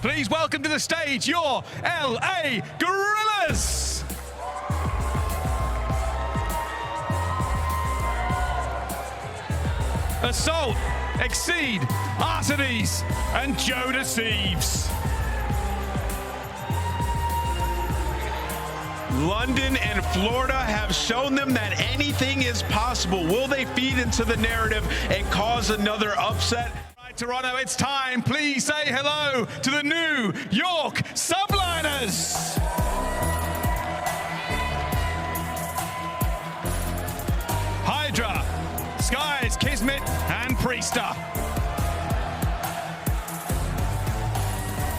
Please welcome to the stage your LA Guerrillas. Assault, Exceed, Arteries, and Thieves. London and Florida have shown them that anything is possible. Will they feed into the narrative and cause another upset? Right, Toronto, it's time. Please say hello to the new York Subliners. Hydra, Skies, Kismet, and Priester.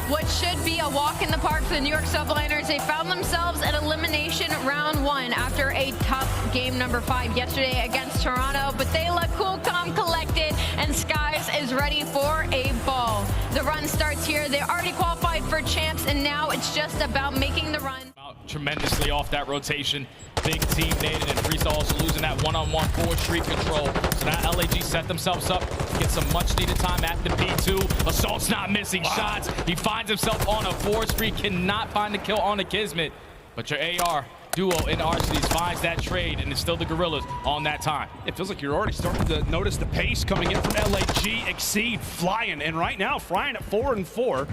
What should be a walk in the park for the New York Subliners. They found themselves at elimination round 1 after a tough game number 5 yesterday against Toronto, but they look cool, calm, collected, and Skies is ready for a ball. The run starts here. They already qualified for champs, and now it's just about making the run. Tremendously off that rotation. Big team Naden and Priester also losing that one-on-one forward street control. So now LAG set themselves up to get some much-needed time at the P2. Assault's not missing shots. He finds himself on a forward street, cannot find the kill on the Kismet. But your AR duo in Arteries finds that trade, and it's still the Guerrillas on that time. It feels like you're already starting to notice the pace coming in from LAG. Exceed flying, and right now flying at 4-4.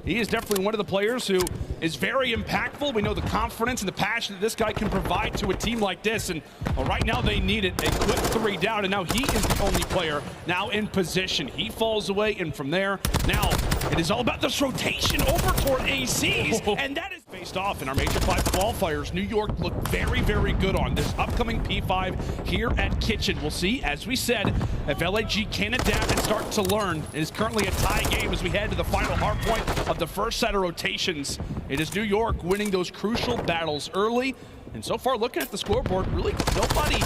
He is definitely one of the players who is very impactful. We know the confidence and the passion that this guy can provide to a team like this, and right now they need it. They clip 3 down, and now he is the only player now in position. He falls away, and from there, now it is all about this rotation over toward ACs, and that is faced off in our Major 5 qualifiers. New York looked very, very good on this upcoming P5 here at Kitchen. We'll see, as we said, if LAG can adapt and start to learn. It is currently a tie game as we head to the final hard point of the first set of rotations. It is New York winning those crucial battles early, and so far looking at the scoreboard, really nobody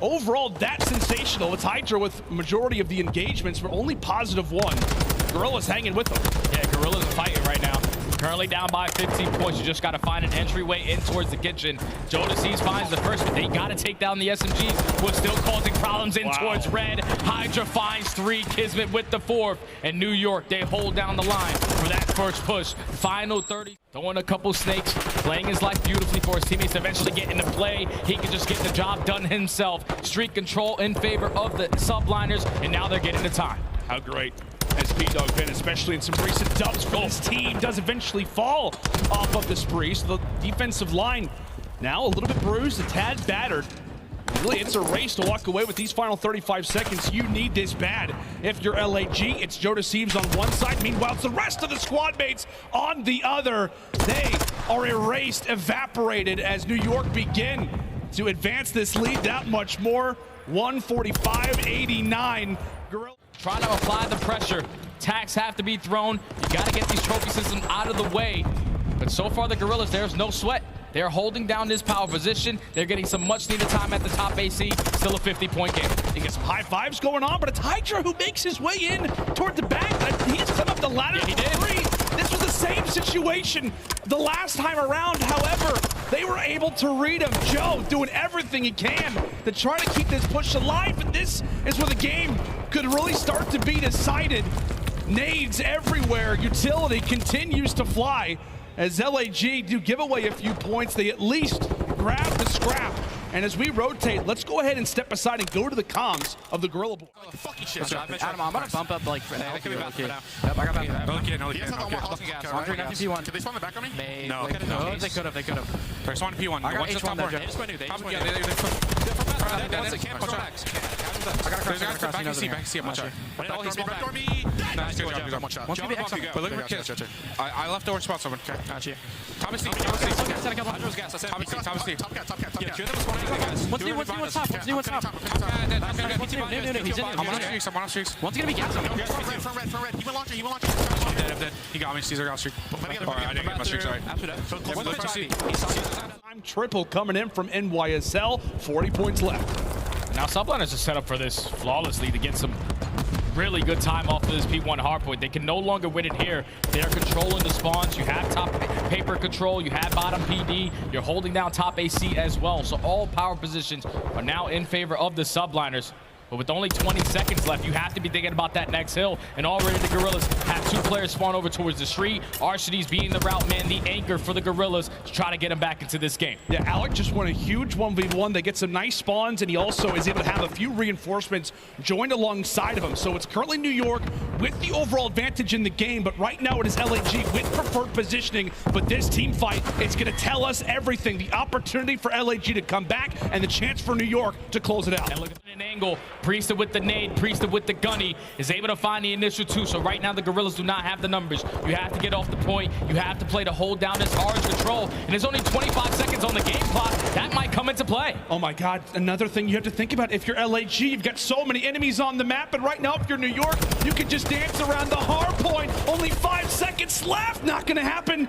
overall that sensational. It's Hydra with majority of the engagements, but only +1. Guerrillas hanging with them. Yeah, Guerrillas are fighting right now. Currently down by 15 points. You just got to find an entryway in towards the kitchen. Jodeci's finds the first, but they got to take down the SMGs, who are still causing problems in towards red. Hydra finds 3, Kismet with the 4th, and New York, they hold down the line for that first push. Final 30. Throwing a couple snakes, playing his life beautifully for his teammates to eventually get into play. He can just get the job done himself. Street control in favor of the Subliners, and now they're getting the time. How great has B-Dog been, especially in some recent dubs for this team. Does eventually fall off of the spree, so the defensive line now a little bit bruised, a tad battered. Really, it's a race to walk away with these final 35 seconds. You need this bad. If you're LAG, it's Thieves on one side. Meanwhile, it's the rest of the squad mates on the other. They are erased, evaporated as New York begin to advance this lead that much more. 145-89. Guerrillas trying to apply the pressure. Tags have to be thrown. You got to get these trophy systems out of the way. But so far, the Guerrillas, there's no sweat. They're holding down this power position. They're getting some much-needed time at the top AC. Still a 50-point game. You get some high fives going on, but it's Hydra who makes his way in toward the back. He's come up the ladder. Yeah, he did. 3. This was the same situation the last time around. However, they were able to read him. Joe doing everything he can to try to keep this push alive, but this is where the game could really start to be decided. Nades everywhere. Utility continues to fly. As LAG do give away a few points, they at least grab the scrap. And as we rotate, let's go ahead and step aside and go to the comms of the Guerrilla board. Oh, fucking shit. Adam, I'm gonna bump up like for now. Yep, I got back. No, Can they spawn the back on me? No. They could have. Sorry, spawn P1. I got H1 there. They just went new. They I got a cross. He knows it. He's back door me. Nice, good job. One shot. But look at kids. I left over spots open. Okay. Got you. Thomas D. Thomas D. Yeah, two of them spawning guys. What's new? What's top? He's in it. I'm on streaks. One's gonna be gas. From red. He will launch it. I'm dead. He got me. Caesar got streak. I didn't get my streak, sorry. Time triple coming in from NYSL. 40 points left. Now Subliners are set up for this flawlessly to get some really good time off of this P1 hardpoint. They can no longer win it here. They're controlling the spawns. You have top paper control. You have bottom PD. You're holding down top AC as well. So all power positions are now in favor of the Subliners. But with only 20 seconds left, you have to be thinking about that next hill. And already the Guerrillas have 2 players spawn over towards the street. Arshades being the route man, the anchor for the Guerrillas to try to get him back into this game. Yeah, Alec just won a huge 1v1. They get some nice spawns, and he also is able to have a few reinforcements joined alongside of him. So it's currently New York with the overall advantage in the game, but right now it is LAG with preferred positioning. But this team fight, it's going to tell us everything. The opportunity for LAG to come back and the chance for New York to close it out. And look at an angle. Priesthood with the nade, Priesthood with the gunny is able to find the initial 2. So right now the Guerrillas do not have the numbers. You have to get off the point. You have to play to hold down this orange control. And there's only 25 seconds on the game clock. That might come into play. Oh my God, another thing you have to think about. If you're LAG, you've got so many enemies on the map. But right now, if you're New York, you can just dance around the hard point. Only 5 seconds left. Not going to happen.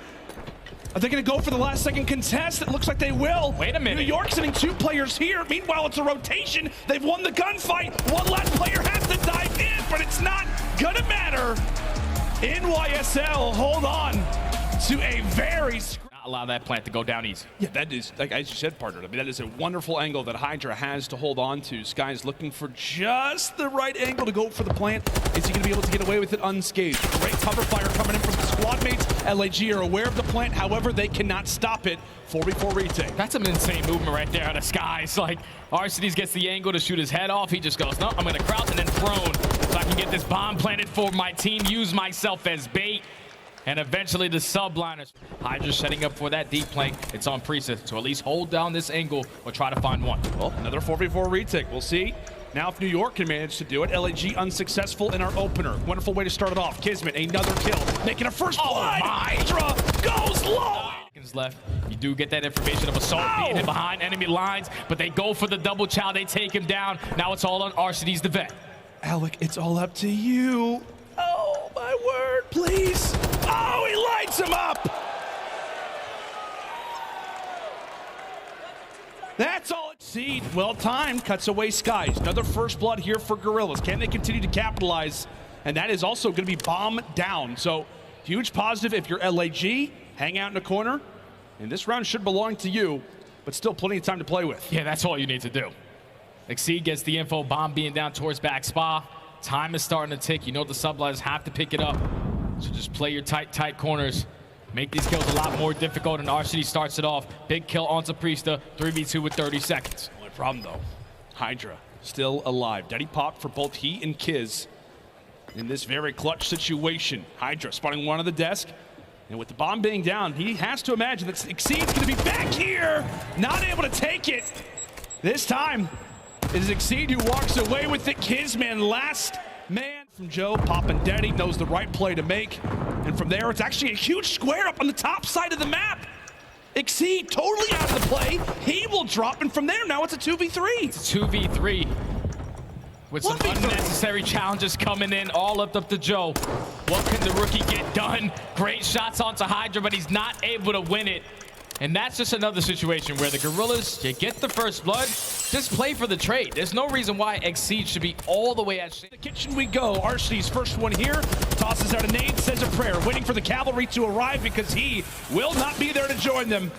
Are they going to go for the last second contest? It looks like they will. Wait a minute. New York sending 2 players here. Meanwhile, it's a rotation. They've won the gunfight. One last player has to dive in, but it's not going to matter. NYSL, hold on to a very... Not allow that plant to go down easy. Yeah, that is, like as you said, partner, I mean, that is a wonderful angle that Hydra has to hold on to. Sky's looking for just the right angle to go for the plant. Is he going to be able to get away with it unscathed? Great cover fire coming in from the squad mates. LAG are aware of the plant, however, they cannot stop it. 4v4 retake. That's an insane movement right there out of Skies. Like, Arshades gets the angle to shoot his head off. He just goes, no, I'm going to crouch and then prone so I can get this bomb planted for my team, use myself as bait. And eventually the Subliners. Hydra setting up for that deep flank. It's on Priesthood to at least hold down this angle or try to find one. Well, another 4v4 retake. We'll see. Now if New York can manage to do it. LAG unsuccessful in our opener. Wonderful way to start it off. Kismet, another kill. Making a first blood. Hydra goes low. Seconds left. You do get that information of Assault being in behind enemy lines, but they go for the double chow. They take him down. Now it's all on Arshades the vet. Alec, it's all up to you. Oh, my word, please. Oh, he lights him up. That's all. Seed, well timed, cuts away Skies. Another first blood here for Guerrillas. Can they continue to capitalize? And that is also going to be bomb down. So huge positive if you're LAG. Hang out in the corner. And this round should belong to you, but still plenty of time to play with. Yeah, that's all you need to do. Exceed gets the info, bomb being down towards back spa. Time is starting to tick. You know the Subliners have to pick it up. So just play your tight corners. Make these kills a lot more difficult, and Arshades starts it off. Big kill onto Priesta, 3v2 with 30 seconds. Only problem, though, Hydra still alive. Daddy popped for both he and Kiz in this very clutch situation. Hydra spotting one on the desk, and with the bomb being down, he has to imagine that Exceed's going to be back here, not able to take it. This time, it is Exceed who walks away with it. Kizman last man from Joe. Poppin' Daddy knows the right play to make. And from there, it's actually a huge square up on the top side of the map. Exceed totally out of the play. He will drop, and from there, now it's a 2v3. It's a 2v3 with some unnecessary challenges coming in, all up to Joe. What can the rookie get done? Great shots onto Hydra, but he's not able to win it. And that's just another situation where the Guerrillas, you get the first blood, just play for the trade. There's no reason why Exceed should be all the way at the kitchen we go. Arshades first one here, tosses out a nade, says a prayer, waiting for the cavalry to arrive because he will not be there to join them.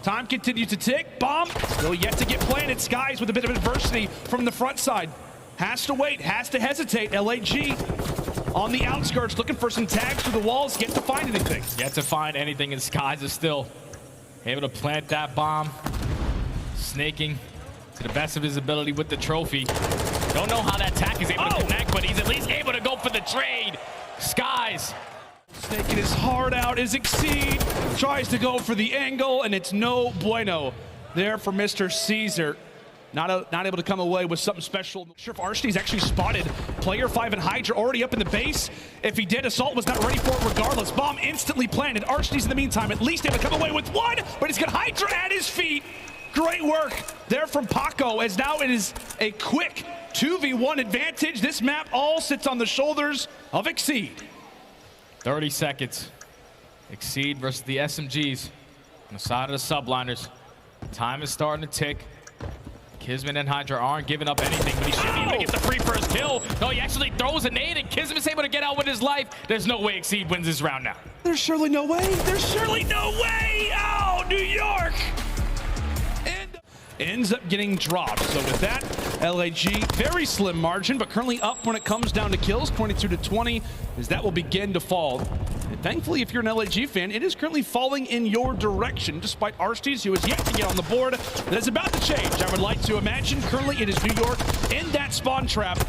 Time continues to tick. Bomb still yet to get planted. Skies with a bit of adversity from the front side. Has to wait, has to hesitate. LAG on the outskirts looking for some tags through the walls, yet to find anything. Yet to find anything, and Skies is still able to plant that bomb, snaking to the best of his ability with the trophy. Don't know how that attack is able to connect, but he's at least able to go for the trade. Skies. Snaking his heart out as Exceed tries to go for the angle, and it's no bueno there for Mr. Caesar. Not able to come away with something special. Not sure if Arshades actually spotted player 5 and Hydra already up in the base. If he did, Assault was not ready for it regardless. Bomb instantly planted. Arshades in the meantime at least able to come away with one, but he's got Hydra at his feet. Great work there from Paco, as now it is a quick 2v1 advantage. This map all sits on the shoulders of Exceed. 30 seconds. Exceed versus the SMGs on the side of the Subliners. Time is starting to tick. Kismet and Hydra aren't giving up anything, but he should be able to get the free first kill. No, he actually throws a nade, and Kismet's able to get out with his life. There's no way Exceed wins this round now. There's surely no way. There's surely no way. Oh, New York. And ends up getting dropped. So with that, LAG, very slim margin, but currently up when it comes down to kills, 22-20, as that will begin to fall. And thankfully, if you're an LAG fan, it is currently falling in your direction, despite Arstes, who is yet to get on the board. That is about to change, I would like to imagine. Currently, it is New York in that spawn trap.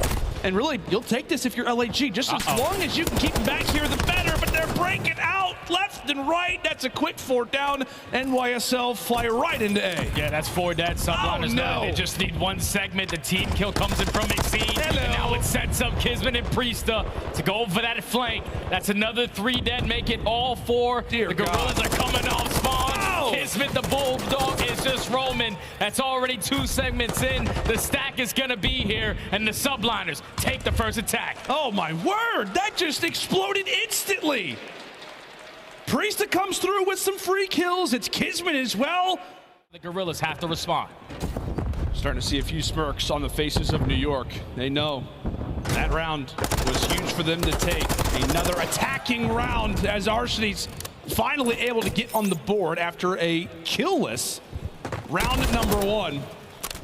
And really, you'll take this if you're LAG. Just as long as you can keep them back here, the better. But they're breaking out left and right. That's a quick 4 down. NYSL fly right into A. Yeah, that's 4 dead. Subliners know they just need 1 segment. The team kill comes in from Exceed. And now it sets up Kismet and Priesta to go for that flank. That's another 3 dead. Make it all 4. The Guerrillas are coming off spawn. Kismet, the Bulldog, is just roaming. That's already 2 segments in. The stack is going to be here. And the Subliners take the first attack. Oh my word, that just exploded instantly. Priesta comes through with some free kills. It's Kismet as well. The Guerrillas have to respond. Starting to see a few smirks on the faces of New York. They know that round was huge for them to take. Another attacking round as Arstes finally able to get on the board after a killless round at number 1.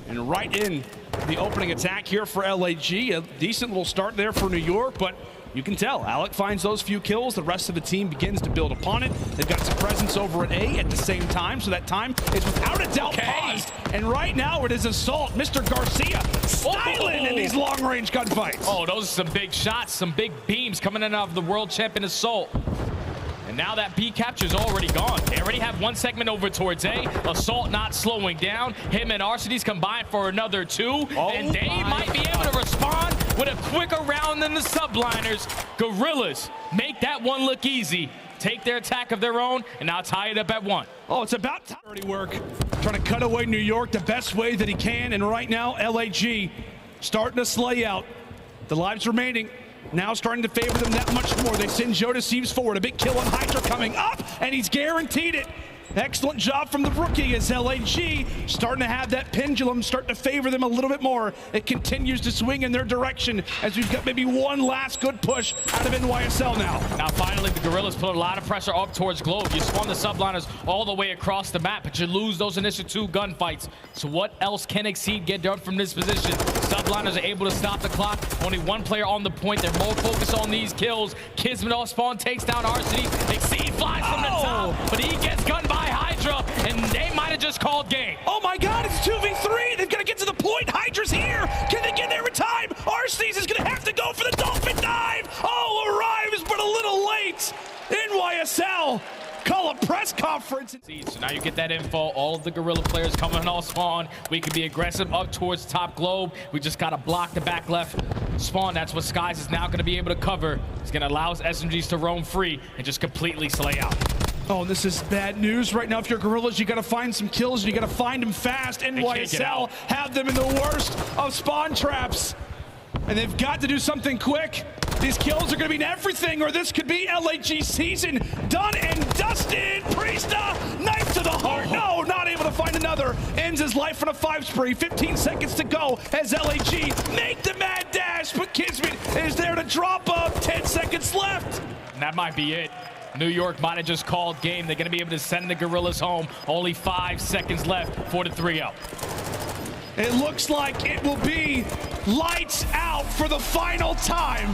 And right in the opening attack here for LAG. A decent little start there for New York, but you can tell Alec finds those few kills. The rest of the team begins to build upon it. They've got some presence over at A at the same time, so that time is without a doubt paused. And right now it is Assault. Mr. Garcia styling in these long-range gunfights. Oh, those are some big shots, some big beams coming in off the world champion Assault. And now that B capture's already gone. They already have 1 segment over towards A. Assault not slowing down. Him and Arstes combined for another 2. And they might be able to respond with a quicker round than the Subliners. Guerrillas make that one look easy. Take their attack of their own and now tie it up at 1. Oh, it's about dirty work. Trying to cut away New York the best way that he can. And right now, LAG starting to slay out. The lives remaining now starting to favor them that much more. They send Thieves forward. A big kill on Hydra coming up, and he's guaranteed it. Excellent job from the rookie as LAG starting to have that pendulum start to favor them a little bit more. It continues to swing in their direction as we've got maybe 1 last good push out of NYSL now. Now finally the Guerrillas put a lot of pressure up towards Globe. You spawn the Subliners all the way across the map, but you lose those initial 2 gunfights. So what else can Exceed get done from this position? Subliners are able to stop the clock. Only 1 player on the point. They're more focused on these kills. Kismet off spawn takes down Arstes. Exceed flies from the top, but he gets gunned by Hydra, and they might have just called game. Oh my God, it's 2v3. They've got to get to the point. Hydra's here. Can they get there in time? Arstes is going to have to go for the dolphin dive. Oh, arrives, but a little late. NYSL call a press conference. So now you get that info. All of the Guerrilla players coming off spawn. We can be aggressive up towards top Globe. We just got to block the back left spawn. That's what Skies is now going to be able to cover. It's going to allow us SMGs to roam free and just completely slay out. Oh, this is bad news right now. If you're Guerrillas, you got to find some kills. You got to find them fast. NYSL have them in the worst of spawn traps. And they've got to do something quick. These kills are going to mean everything, or this could be LAG season done and dusted. Priesta, knife to the heart. No, not able to find another. Ends his life on a 5 spree. 15 seconds to go as LAG make the mad dash. But Kismet is there to drop up. 10 seconds left. And that might be it. New York might have just called game. They're going to be able to send the Guerrillas home. Only 5 seconds left for the 3-0. It looks like it will be lights out for the final time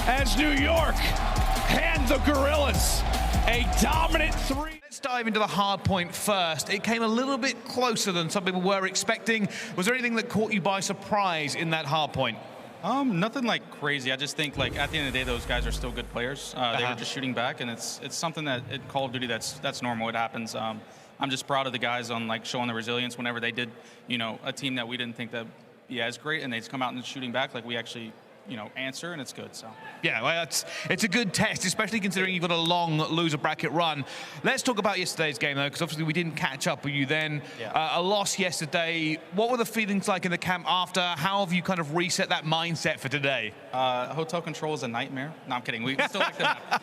as New York hand the Guerrillas a dominant 3. Let's dive into the hard point first. It came a little bit closer than some people were expecting. Was there anything that caught you by surprise in that hard point? Nothing like crazy. I just think like at the end of the day, those guys are still good players. They were just shooting back, and it's something that at Call of Duty that's normal. It happens. I'm just proud of the guys on like showing the resilience whenever they did, you know, a team that we didn't think that be as great, and they just come out and shooting back like we actually, you know, answer, and it's good. So yeah, well, it's a good test, especially considering you've got a long loser bracket run. Let's talk about yesterday's game though, because obviously we didn't catch up with you then. A loss yesterday. What were the feelings like in the camp after? How have you kind of reset that mindset for today? Hotel control is a nightmare. No, I'm kidding. We still like the map.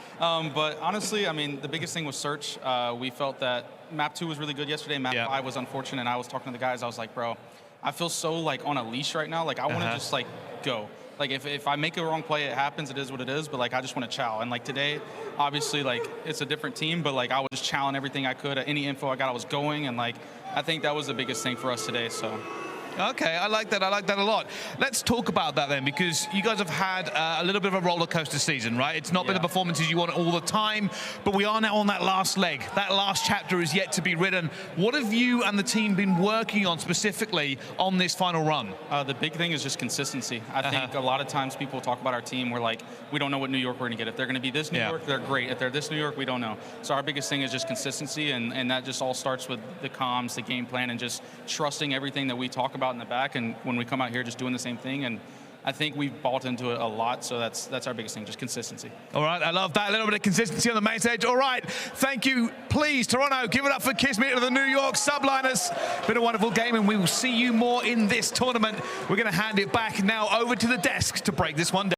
But honestly, I mean, the biggest thing was search. We felt that map 2 was really good yesterday. Map 5 was unfortunate, and I was talking to the guys. I was like, bro, I feel so like on a leash right now. Like I want to just like go. like if I make a wrong play, it happens. It is what it is. But like I just want to chow. And like today, obviously like it's a different team, but like I was just chowing everything I could. Any info I got, I was going, and like I think that was the biggest thing for us today. So. Okay, I like that. I like that a lot. Let's talk about that then, because you guys have had a little bit of a roller coaster season, right? It's not been the performances you want all the time, but we are now on that last leg. That last chapter is yet to be written. What have you and the team been working on specifically on this final run? The big thing is just consistency. I think a lot of times people talk about our team, we're like, we don't know what New York we're going to get. If they're going to be this New York, they're great. If they're this New York, we don't know. So our biggest thing is just consistency, and that just all starts with the comms, the game plan, and just trusting everything that we talk about in the back, and when we come out here just doing the same thing. And I think we've bought into it a lot, so that's our biggest thing, just consistency. All right, I love that. A little bit of consistency on the main stage. All right, thank you. Please, Toronto, give it up for Kismet of the New York Subliners. Been a wonderful game, and we will see you more in this tournament. We're going to hand it back now over to the desk to break this one down.